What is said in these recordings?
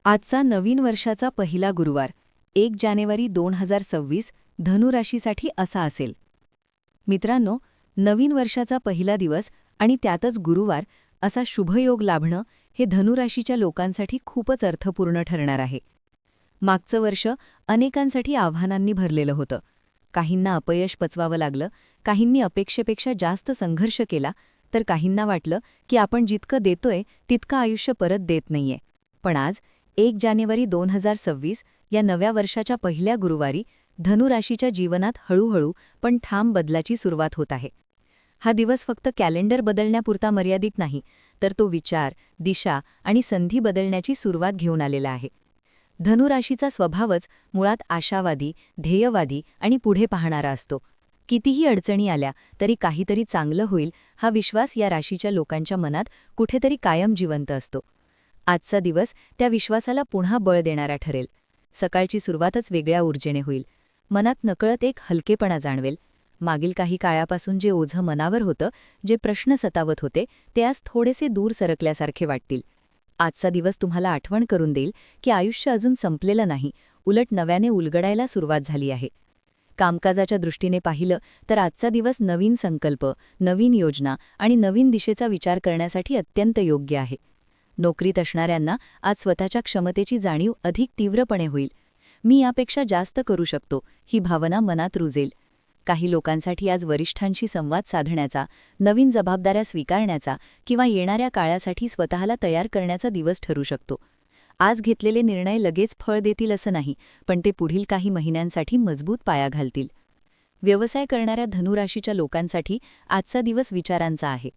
आजचा नवीन वर्षाचा पहिला गुरुवार 1 जानेवारी 2026 धनुराशीसाठी असा असेल. मित्रांनो, नवीन वर्षाचा पहिला दिवस आणि त्यातच गुरुवार असा शुभयोग लाभणं हे धनुराशीच्या लोकांसाठी खूपच अर्थपूर्ण ठरणार आहे. मागचं वर्ष अनेकांसाठी आव्हानांनी भरलेलं होतं. काहींना अपयश पचवावं लागलं, काहींनी अपेक्षेपेक्षा जास्त संघर्ष केला, तर काहींना वाटलं की आपण जितकं देतोय तितकं आयुष्य परत देत नाहीये. पण आज 1 जानेवारी 2026 या नव्या वर्षाच्या पहिल्या गुरुवारी धनुराशीच्या जीवनात हळूहळू पण ठाम बदलाची सुरुवात होत आहे. हा दिवस फक्त कॅलेंडर बदलण्यापुरता मर्यादित नाही, तर तो विचार, दिशा आणि संधी बदलण्याची सुरुवात घेऊन आलेला आहे. धनुराशीचा स्वभावच मुळात आशावादी, ध्येयवादी आणि पुढे पाहणारा असतो. कितीही अडचणी आल्या तरी काहीतरी चांगलं होईल हा विश्वास या राशीच्या लोकांच्या मनात कुठेतरी कायम जिवंत असतो. आजचा दिवस त्या विश्वासाला पुन्हा बळ देणारा ठरेल. सकाळची सुरुवातच वेगळ्या ऊर्जेने होईल. मनात नकळत एक हलकेपणा जाणवेल. मागील काही काळापासून जे ओझं मनावर होतं, जे प्रश्न सतावत होते, ते आज थोडेसे दूर सरकल्यासारखे वाटतील. आजचा दिवस तुम्हाला आठवण करून देईल की आयुष्य अजून संपलेलं नाही, उलट नव्याने उलगडायला सुरुवात झाली आहे. कामकाजाच्या दृष्टीने पाहिलं तर आजचा दिवस नवीन संकल्प, नवीन योजना आणि नवीन दिशेचा विचार करण्यासाठी अत्यंत योग्य आहे. नोकरीत असणाऱ्यांना आज स्वतःच्या क्षमतेची जाणीव अधिक तीव्रपणे होईल. मी यापेक्षा जास्त करू शकतो ही भावना मनात रुजेल. काही लोकांसाठी आज वरिष्ठांशी संवाद साधण्याचा, नवीन जबाबदाऱ्या स्वीकारण्याचा किंवा येणाऱ्या काळासाठी स्वतःला तयार करण्याचा दिवस ठरू शकतो. आज घेतलेले निर्णय लगेच फळ देतील असं नाही, पण ते पुढील काही महिन्यांसाठी मजबूत पाया घालतील. व्यवसाय करणाऱ्या धनुराशीच्या लोकांसाठी आजचा दिवस विचारांचा आहे.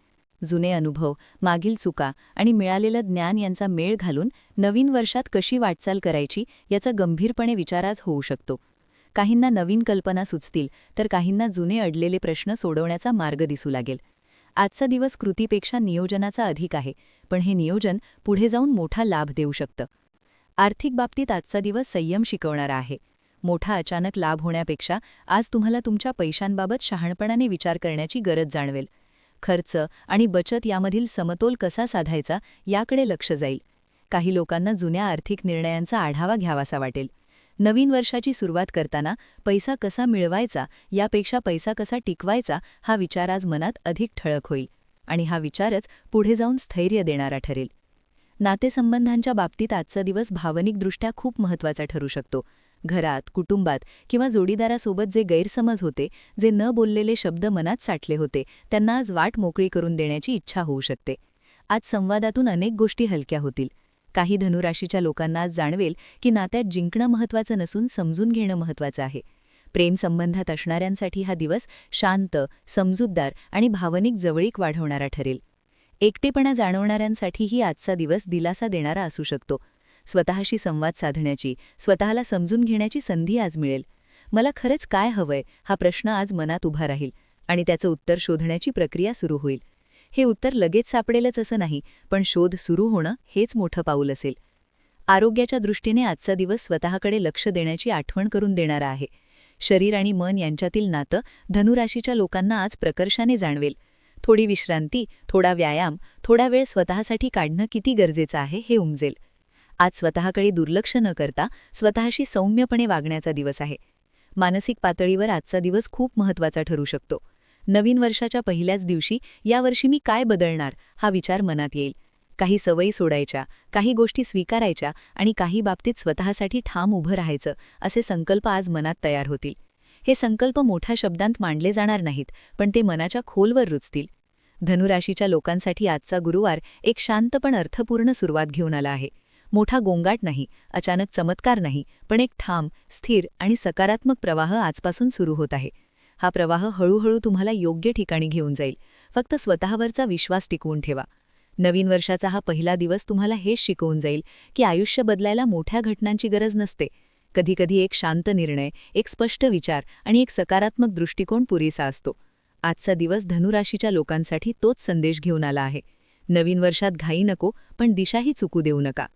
जुने अनुभव, मागील चुका आणि मिळालेलं ज्ञान यांचा मेळ घालून नवीन वर्षात कशी वाटचाल करायची याचा गंभीरपणे विचार आज होऊ शकतो. काहींना नवीन कल्पना सुचतील, तर काहींना जुने अडलेले प्रश्न सोडवण्याचा मार्ग दिसू लागेल. आजचा दिवस कृतीपेक्षा नियोजनाचा अधिक आहे, पण हे नियोजन पुढे जाऊन मोठा लाभ देऊ शकतं. आर्थिक बाबतीत आजचा दिवस संयम शिकवणारा आहे. मोठा अचानक लाभ होण्यापेक्षा आज तुम्हाला तुमच्या पैशांबाबत शहाणपणाने विचार करण्याची गरज जाणवेल. खर्च आणि बचत यामधील समतोल कसा साधायचा याकडे लक्ष जाईल. काही लोकांना जुन्या आर्थिक निर्णयांचा आढावा घ्यावासा वाटेल. नवीन वर्षाची सुरुवात करताना पैसा कसा मिळवायचा यापेक्षा पैसा कसा टिकवायचा हा विचार आज मनात अधिक ठळक होईल, आणि हा विचारच पुढे जाऊन स्थैर्य देणारा ठरेल. नातेसंबंधांच्या बाबतीत आजचा दिवस भावनिकदृष्ट्या खूप महत्त्वाचा ठरू शकतो. घरात, कुटुंबात किंवा जोडीदारासोबत जे गैरसमज होते, जे न बोललेले शब्द मनात साठले होते, त्यांना आज वाट मोकळी करून देण्याची इच्छा होऊ शकते. आज संवादातून अनेक गोष्टी हलक्या होतील. काही धनुराशीच्या लोकांना आज जाणवेल की नात्यात जिंकणं महत्त्वाचं नसून समजून घेणं महत्त्वाचं आहे. प्रेमसंबंधात असणाऱ्यांसाठी हा दिवस शांत, समजूतदार आणि भावनिक जवळीक वाढवणारा ठरेल. एकटेपणा जाणवणाऱ्यांसाठीही आजचा दिवस दिलासा देणारा असू शकतो. स्वतःशी संवाद साधण्याची, स्वतःला समजून घेण्याची संधी आज मिळेल. मला खरंच काय हवंय हा प्रश्न आज मनात उभा राहील आणि त्याचं उत्तर शोधण्याची प्रक्रिया सुरू होईल. हे उत्तर लगेच सापडेलच असं नाही, पण शोध सुरू होणं हेच मोठं पाऊल असेल. आरोग्याच्या दृष्टीने आजचा दिवस स्वतःकडे लक्ष देण्याची आठवण करून देणारा आहे. शरीर आणि मन यांच्यातील नातं धनुराशीच्या लोकांना आज प्रकर्षाने जाणवेल. थोडी विश्रांती, थोडा व्यायाम, थोडा वेळ स्वतःसाठी काढणं किती गरजेचं आहे हे उमजेल. आज स्वतःकडे दुर्लक्ष न करता स्वतःशी सौम्यपणे वागण्याचा दिवस आहे. मानसिक पातळीवर आजचा दिवस खूप महत्त्वाचा ठरू शकतो. नवीन वर्षाच्या पहिल्याच दिवशी यावर्षी मी काय बदलणार हा विचार मनात येईल. काही सवयी सोडायच्या, काही गोष्टी स्वीकारायच्या आणि काही बाबतीत स्वतःसाठी ठाम उभं राहायचं असे संकल्प आज मनात तयार होतील. हे संकल्प मोठ्या शब्दांत मांडले जाणार नाहीत, पण ते मनाच्या खोलवर रुजतील. धनुराशीच्या लोकांसाठी आजचा गुरुवार एक शांत पण अर्थपूर्ण सुरुवात घेऊन आला आहे. मोठा गोंगाट नाही, अचानक चमत्कार नाही, पण एक ठाम, स्थिर आणि सकारात्मक प्रवाह आजपासून सुरू होत आहे. हा प्रवाह हळूहळू तुम्हाला योग्य ठिकाणी घेऊन जाईल. फक्त स्वतःवरचा विश्वास टिकवून ठेवा. नवीन वर्षाचा हा पहिला दिवस तुम्हाला हेच शिकवून जाईल की आयुष्य बदलायला मोठ्या घटनांची गरज नसते. कधीकधी एक शांत निर्णय, एक स्पष्ट विचार आणि एक सकारात्मक दृष्टिकोन पुरेसा असतो. आजचा दिवस धनुराशीच्या लोकांसाठी तोच संदेश घेऊन आला आहे. नवीन वर्षात घाई नको, पण दिशाही चुकू देऊ नका.